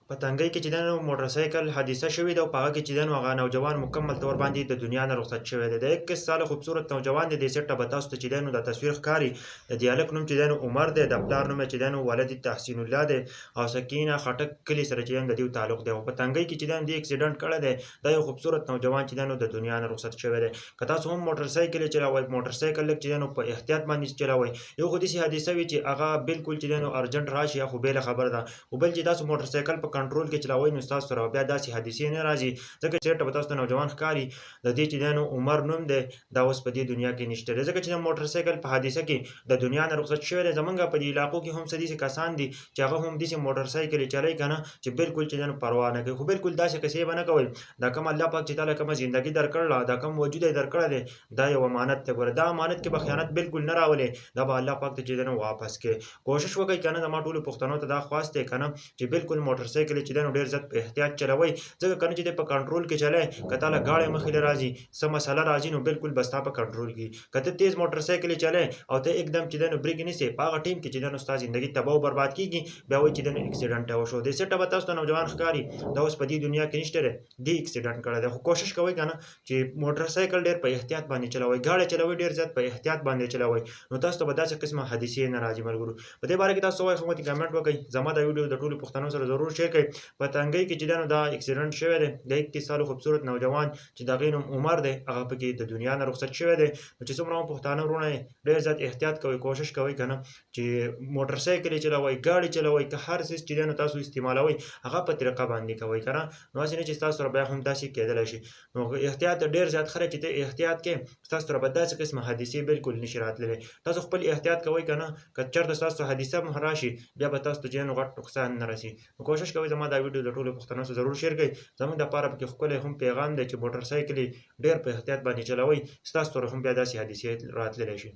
په تنګۍ کې چې دی نو موټر سایکل حادثه شوې ده او په هغه کې چې دی نو هغه نوجوان مکمل طور باندې د دنیا نه رخصت شوی دی. د 21 ساله خوبصورت نوجوان دی. دې سیټ ته به تاسو ته چې دی نو د تصویر ښکاري. د دې هلک نوم چې دی نو عمر دی. د پلار نوم یې چې دی نو ولد تحسین الله دی او سکینه خټک کلي سره چې دی د دوی تعلق دی. او په تنګۍ کې چې دی نو دې اکسیډنټ کړی دی. دا یو خوبصورت نوجوان چې دی نو د دنیا نه رخصت شوی دی. که تاسو هم موټر سایکل چلوئ، موټر سایکل لږ چې دی نو په احتیاط باندې چلوئ. یو خو داسې حادثه وي چې هغه بالکل چې دی نو ارجنټ راشي خو بېله خبره ده. خو بل چې تاسو موټر سایکل په کنټرول کې چلوئ نو ستاسو سره بیا داسې حادثې نه راځي. ځکه چې سیټ ته به تاسو ته نوجوان ښکاري. د دې چې دی نو عمر نوم دی. دا اوس په دې دنیا کې نشته دی. ځکه چې د موټر سایکل په حادثه کې د دنیا نه رخصت شوی دی. زمونږ په دې علاقو کې هم څه داسې کسان دي چې هغه هم داسې موټر سایکل چلوي که نه چې بالکل چې دی نو پروا نه کوي. خو بالکل داسې کیسې به نه کوئ. دا کوم الله پاک چې تعالی کومه زندګي درکړله، دا کوم وجود یې درکړی دی، دا یو امانت دی. ګوره دا امانت کې به خیانت بالکل نه راولئ. دا به الله پاک ته چې دی نو واپس کړئ. کوشش وکئ که نه زما ټولو پښتنو ته دا خواست دی که نه چې بالکل موټر سایکل چې دی نو ډېر زیات په احتیاط چلوئ. ځکه که نه چې دی په کنټرول کې چلئ، که تاله ګاډی مخې له راځي، څه مسله راځي نو بالکل به ستا په کنټرول کې وي. که ته تیز موټر سایکل چلئ او ته एकदम چې دی نو برېک نیسې، په هغه ټیم کې چې دی نو ستا زندګي تباه او برباد کېږي. بیا وایي چې دی نو اکسیډنټ یې وشو. دې سیټ ته به تاسو ته نوجوان ښکاري. دا اوس په دې دنیا کې نشته دی. دې اکسیډنټ کړی دی. خو کوشش کوئ که نه چې موټر سایکل ډېر په احتیاط باندې چلوئ. ګاډی چلوئ ډېر زیات په احتیاط باندې چلوئ. نو تاسو ته به داسې قسمه حادثې نه راځي ملګرو. په دې باره کې تاسو څه وایئ خو ماته کمنټ وکئ. زما دا ویډیو د ټولو پښتنو سره ضرور شیر کړئ. په تنګۍ کې چې دی نو دا اکسیډنټ شوی دی. د 21 سالو خوبصورت نوجوان چې د هغې نوم عمر دی، هغه پکې د دنیا نه رخصت شوی دی. نو چې څومره هم پښتانه وروڼه یې ډېر زیات احتیاط کوئ، کوشش کوئ که نه چې موټر سایکل یې چلوئ، ګاډي چلوئ، که هر څیز چې دی نو تاسو استعمالوئ هغه په طریقه باندې کوئ که نه. نو هسې نه چې ستاسو سره بیا هم داسې کېدلی شي. نو احتیاط ډېر زیات ښه دی چې ته احتیاط کې ستاسو سره به داسې قسمه حادثې بالکل نشي راتللی. تاسو خپل احتیاط کوئ که نه، که چېرته ستاسو حادثه هم راشي بیا به تاسو ته چې دی نو غټ نقصان نه رسي. نو کوشش کوئ زما دا ویډیو د ټولو پښتنو سره ضرور شیر کړئ. زموږ دپاره پکې ښکلی هم پیغام دی چې موټر سایکل یې ډېر په احتیاط باندې چلوئ، ستاسو سره هم بیا داسې حادثې راتللی شي.